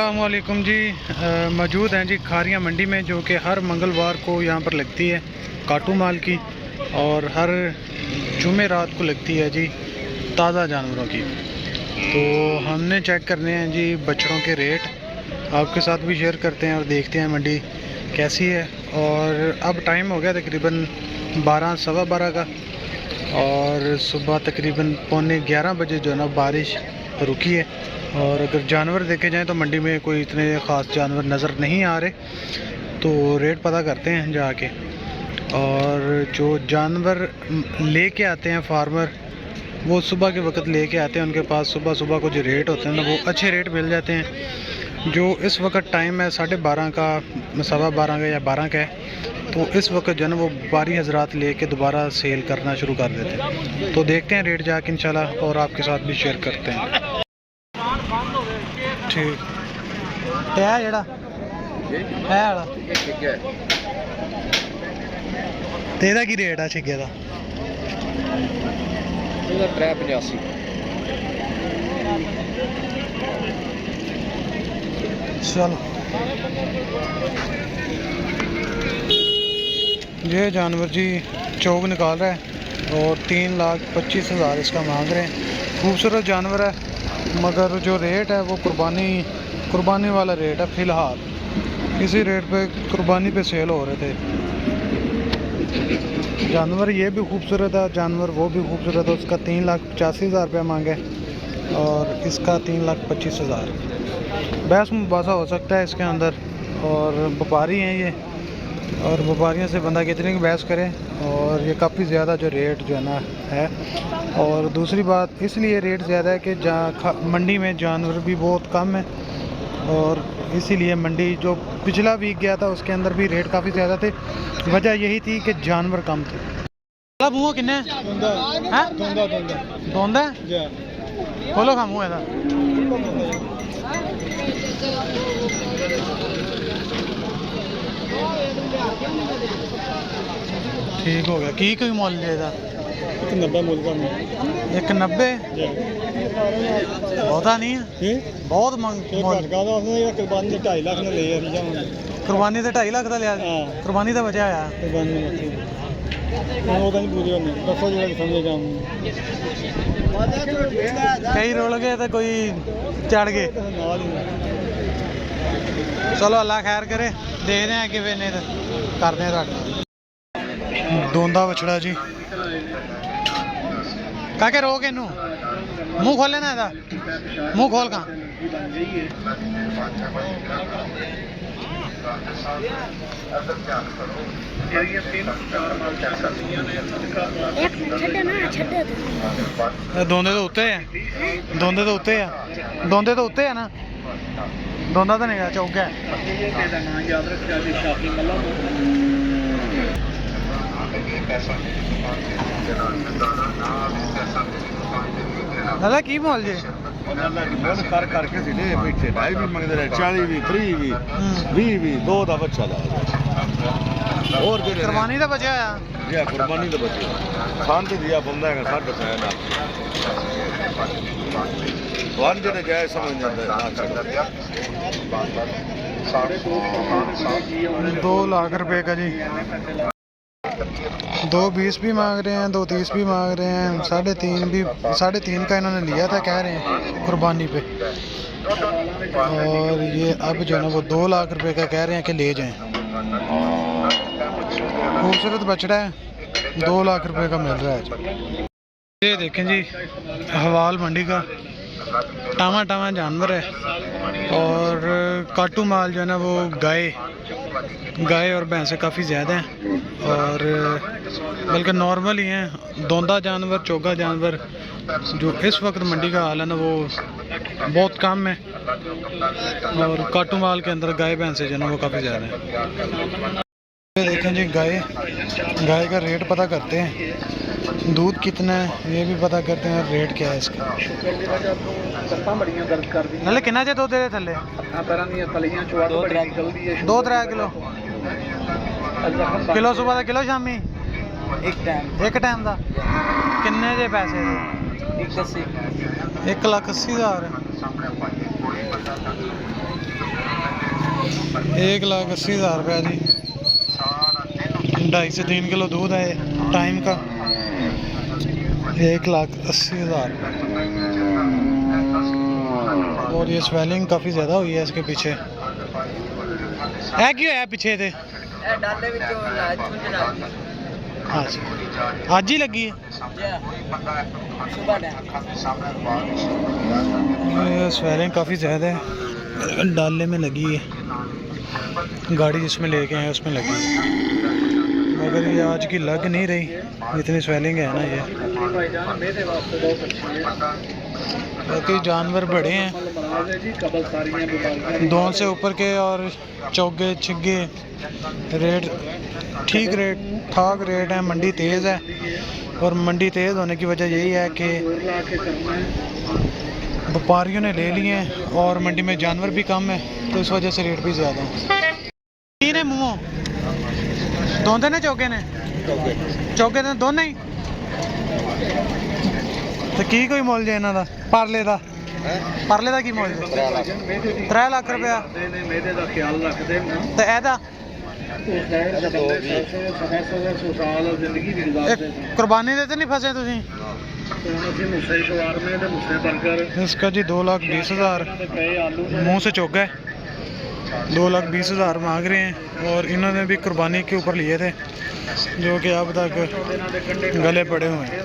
अस्सलामुअलैकुम जी। मौजूद हैं जी खारियां मंडी में, जो कि हर मंगलवार को यहाँ पर लगती है काटू माल की, और हर जुमे रात को लगती है जी ताज़ा जानवरों की। तो हमने चेक करने हैं जी बछड़ों के रेट, आपके साथ भी शेयर करते हैं और देखते हैं मंडी कैसी है। और अब टाइम हो गया तकरीबन 12 सवा 12 का, और सुबह तकरीबन पौने 11 बजे जो है ना बारिश रुकी है। और अगर जानवर देखे जाएं तो मंडी में कोई इतने ख़ास जानवर नज़र नहीं आ रहे, तो रेट पता करते हैं जाके। और जो जानवर लेके आते हैं फार्मर, वो सुबह के वक्त लेके आते हैं, उनके पास सुबह सुबह को जो रेट होते हैं ना वो अच्छे रेट मिल जाते हैं। जो इस वक्त टाइम है 12:30 का, सवा 12 का या 12 का है, तो इस वक्त जो है ना वो व्यापारी हजरात लेके दोबारा सेल करना शुरू कर देते हैं। तो देखते हैं रेट जाके इंशाल्लाह, और आपके साथ भी शेयर करते हैं। ठीक है जड़ा है वाला तेरा की रेट है छिगे का? 385। चलो, ये जानवर जी चौक निकाल रहा है और 3,25,000 इसका मांग रहे हैं। खूबसूरत जानवर है, मगर जो रेट है वो कुर्बानी वाला रेट है। फ़िलहाल इसी रेट पे कुर्बानी पे सेल हो रहे थे जानवर। ये भी खूबसूरत है जानवर, वो भी खूबसूरत है। उसका 3,85,000 रुपया मांगे और इसका 3,25,000। बहस मुबासा हो सकता है इसके अंदर, और व्यापारी हैं ये, और व्यापारियों से बंदा कितने की बहस करे। और ये काफ़ी ज़्यादा जो रेट जो है ना है, और दूसरी बात इसलिए रेट ज़्यादा है कि मंडी में जानवर भी बहुत कम है, और इसीलिए मंडी जो पिछला वीक गया था उसके अंदर भी रेट काफ़ी ज़्यादा थे। वजह यही थी कि जानवर कम थे। मुँह किन्ने धोंदा खोलो खा मुँह ठीक हो गया। की कोई मोल लेदा? 90 मूल का 190 बहुता नहीं है, बहुत मंग कुर्बानी 2.5 लाख ने ले कुर्बानी तो 2.5 लाख का लिया, कुर्बानी तो बचा है कई रोल गए तो कोई चढ़ गए। चलो अल्लाह खैर करे, देखते हैं कि वे करते हैं। दोंदा बछड़ा जी, काके रोक इनू, मुँह खोले ना ਇਹਦਾ, मुँह खोल कहाँ। दोंदे तो उत्ते है, दोंदे तो उत्ते है, दोंदे तो उत्ते है ना, दोंदा तो नहीं है, चौक है। दादा की मोल जी? कर करके सीधे पीछे 2.5 भी मंगते रहे, 40 भी, 30 भी, 20 भी, 2 का बच्चा ला। और कुर्बानी का बचा है जी, कुर्बानी का बच्चा खान से दिया बंदा है 60 ना वन जो जाए समझ जाता है। 2 लाख रुपए का जी, 2.20 भी मांग रहे हैं, 2.30 भी मांग रहे हैं, 3.5 भी, 3.5 का इन्होंने लिया था कह रहे हैं कुर्बानी पे। और ये अब जो है ना वो 2 लाख रुपए का कह रहे हैं कि ले जाएं। खूबसूरत बछड़ा है, 2 लाख रुपए का मिल रहा है। ये देखें जी हवाल मंडी का टामा टामा जानवर है, और काटू माल जो है ना वो गाय और भैंसें काफ़ी ज़्यादा हैं, और बल्कि नॉर्मल ही हैं। दोंदा जानवर, चोगा जानवर जो इस वक्त मंडी का हाल है ना वो बहुत कम है, और काटू माल के अंदर गाय भैंसें जो है ना वो काफ़ी ज़्यादा हैं। ये देखें जी गाय का रेट पता करते हैं, दूध कितना है ये भी पता करते हैं, रेट क्या है इसका। हले कितना जे दूध दे थले? 2-3 किलो सुबह का, किलो शामी? एक टाइम का किन्ने जे पैसे? 1,80,000। 1,80,000 रुपया जी। 2.5 से 3 किलो दूध है टाइम का। 1,80,000। और ये स्वेलिंग काफ़ी ज़्यादा हुई है इसके पीछे। है क्यों है पीछे थे? हाँ जी, आज ही लगी है। ये स्वेलिंग काफ़ी ज़्यादा है, डाले में लगी है। गाड़ी जिसमें लेके आए उसमें लगी है, मगर ये आज की लग नहीं रही, इतनी स्वेलिंग है ना ये। बाकी जानवर बड़े हैं, दोन से ऊपर के, और चौगे छिगे रेट ठीक ठाक रेट है। मंडी तेज़ है, और मंडी तेज़ होने की वजह यही है कि व्यापारियों ने ले लिए हैं और मंडी में जानवर भी कम है, तो इस वजह से रेट भी ज़्यादा है। तीन है मुँह दोंदे ने चौके ने दोनों ही तो की कोई मुल जे इन्हां दा परले दा की मुल जे 3 लाख रुपया ते एदा कुर्बानी दे तो नहीं फसे तुसी? इसका जी 2,20,000 मुँह से चौका है। 2,20,000 मांग रहे हैं, और इन्होंने भी कुर्बानी के ऊपर लिए थे जो कि अब तक गले पड़े हुए हैं।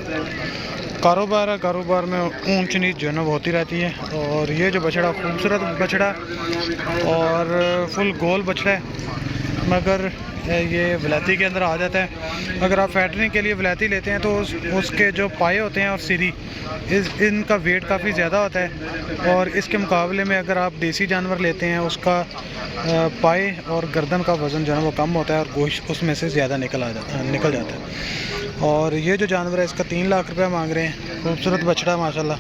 कारोबार है, कारोबार में ऊंच नीच जो है ना होती रहती है। और ये जो बछड़ा खूबसूरत बछड़ा और फुल गोल बछड़ा है, मगर ये वलैती के अंदर आ जाता है। अगर आप फैटरिंग के लिए वलैती लेते हैं तो उसके जो पाए होते हैं और सीरी इनका वेट काफ़ी ज़्यादा होता है, और इसके मुकाबले में अगर आप देसी जानवर लेते हैं उसका पाए और गर्दन का वज़न जो है वो कम होता है, और गोश्त उसमें से ज़्यादा निकल जाता है। और ये जो जानवर है इसका 3 लाख रुपया मांग रहे हैं। खूबसूरत बछड़ा माशाल्लाह,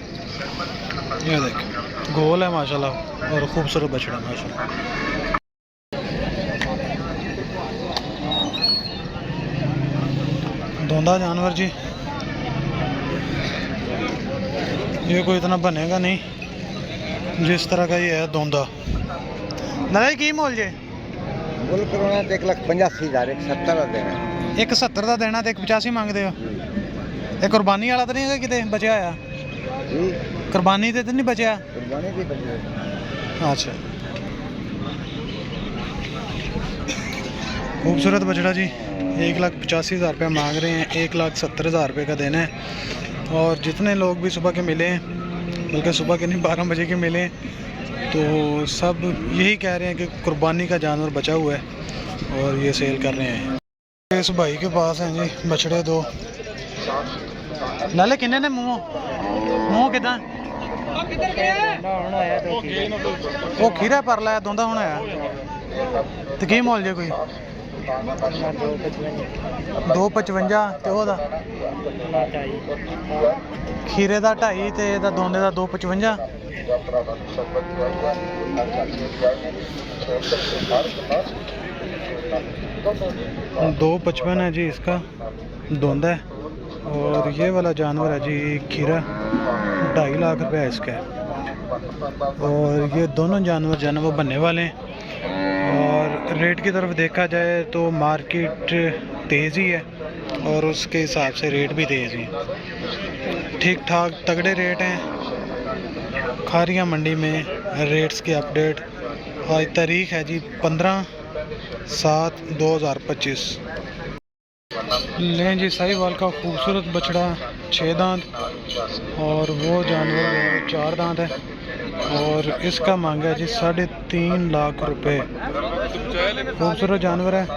ये देखें गोल है माशाल्लाह, और खूबसूरत बछड़ा माशाल्लाह। धोंदा जानवर जी, ये कोई इतना बनेगा नहीं जिस तरह का ये है धोंदा। दादा की मोल जे? बोल करवाना 1,85,000, 1,70 देना। 1,70 का देना तो 1,85 मांगते हो। ये कुर्बानी वाला तो नहीं है किते बचा है? कुर्बानी तो नहीं बचा? कुर्बानी की बची। अच्छा, खूबसूरत बछड़ा जी। 1,85,000 रुपया मांग रहे हैं। 1,70,000 रुपये का देना है। और जितने लोग भी सुबह के मिले हैं, बल्कि सुबह के नहीं 12 बजे के मिले, तो सब यही कह रहे हैं कि कुर्बानी का जानवर बचा हुआ है और ये सेल कर रहे हैं। इस भाई के पास हैं जी बछड़े 2। लाले किन्ने ने मूँह किदा वो खीरा पर लाया दोंदा होना है तो की मोल जे कोई 2,55 ते ओदा खीरे दा 2.5 ते दा दोंदे दा 2,55। $2,55 है जी इसका दोंदा है। और ये वाला जानवर है जी खीरा, 2.5 लाख रुपया इसका है। और ये दोनों जानवर जो है वो बनने वाले हैं। और रेट की तरफ देखा जाए तो मार्केट तेज़ ही है, और उसके हिसाब से रेट भी तेज़ ही है। ठीक ठाक तगड़े रेट हैं। खारिया मंडी में रेट्स की अपडेट। आज तारीख है जी 15/7/2025। लें जी साहिवाल का खूबसूरत बछड़ा 6 दांत, और वो जानवर 4 दांत है, और इसका मांगा जी 3.5 लाख रुपए। खूबसूरत जानवर है।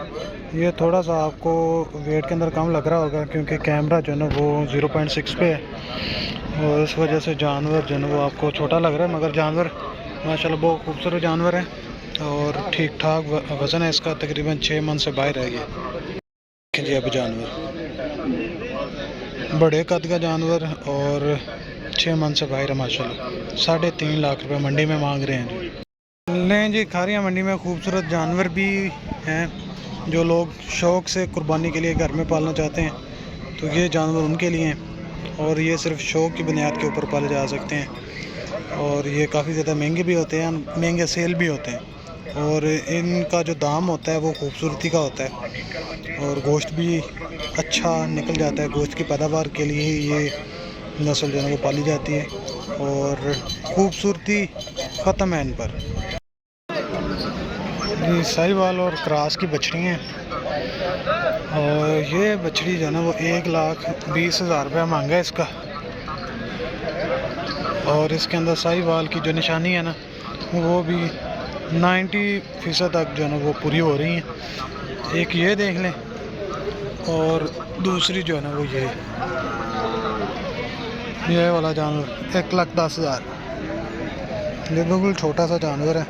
ये थोड़ा सा आपको वेट के अंदर कम लग रहा होगा क्योंकि कैमरा जो है ना वो 0.6 पे है, और इस वजह से जानवर जो है वो आपको छोटा लग रहा है, मगर जानवर माशाल्लाह बहुत खूबसूरत जानवर है और ठीक ठाक वज़न है इसका। तकरीबन 6 मन से बाहर है ये जी। अब जानवर बड़े कद का जानवर और 6 मन से बाहर है माशाल्लाह। 3.5 लाख रुपए मंडी में मांग रहे हैं जी। लें जी खारिया मंडी में खूबसूरत जानवर भी हैं। जो लोग शौक़ से कुर्बानी के लिए घर में पालना चाहते हैं तो ये जानवर उनके लिए हैं, और ये सिर्फ शौक़ की बुनियाद के ऊपर पाले जा सकते हैं। और ये काफ़ी ज़्यादा महंगे भी होते हैं, महंगे सेल भी होते हैं। और इनका जो दाम होता है वो खूबसूरती का होता है और गोश्त भी अच्छा निकल जाता है। गोश्त की पैदावार के लिए ही ये नस्ल जो है वो पाली जाती है और खूबसूरती ख़त्म है इन पर। ये साहिवाल और क्रॉस की बछड़ी हैं और ये बछड़ी जो है ना वो 1,20,000 रुपया मांगा है इसका। और इसके अंदर साहिवाल की जो निशानी है ना वो भी 90% तक जो है ना वो पूरी हो रही हैं। एक ये देख लें और दूसरी जो है ना वो ये वाला जानवर 1,10,000। ये बिल्कुल छोटा सा जानवर है।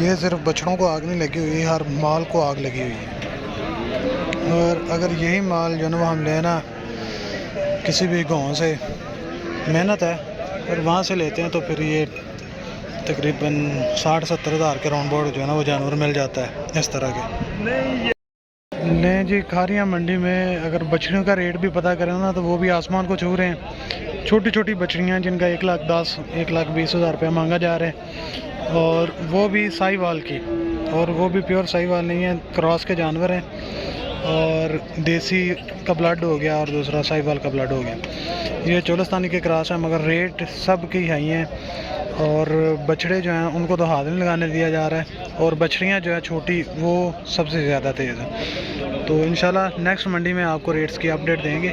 ये सिर्फ बछड़ों को आग नहीं लगी हुई, हर माल को आग लगी हुई है। और अगर यही माल जो है ना वो हम लेना किसी भी गांव से मेहनत है और वहाँ से लेते हैं तो फिर ये तकरीबन 60-70 हज़ार के राउंड बोर्ड जो है ना वो जानवर मिल जाता है इस तरह के। नहीं जी, खारियाँ मंडी में अगर बछड़ियों का रेट भी पता करें ना तो वो भी आसमान को छू रहे हैं। छोटी छोटी बछड़ियाँ जिनका 1,10,000 1,20,000 रुपया मांगा जा रहा है और वो भी साहिवाल की, और वो भी प्योर साहिवाल नहीं है, क्रॉस के जानवर हैं। और देसी का ब्लड हो गया और दूसरा साहिवाल का ब्लड हो गया। ये चोलस्तानी के क्रॉस है मगर रेट सब के हाई हैं। और बछड़े जो हैं उनको तो हाथ नहीं लगाने दिया जा रहा है और बछड़ियाँ जो है छोटी वो सबसे ज़्यादा तेज़ है। तो इंशाल्लाह नेक्स्ट मंडी में आपको रेट्स की अपडेट देंगे।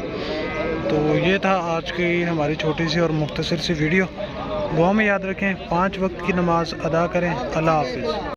तो ये था आज की हमारी छोटी सी और मुख्तसर सी वीडियो। दुआ में याद रखें, 5 वक्त की नमाज़ अदा करें। अल्लाह हाफ़िज़।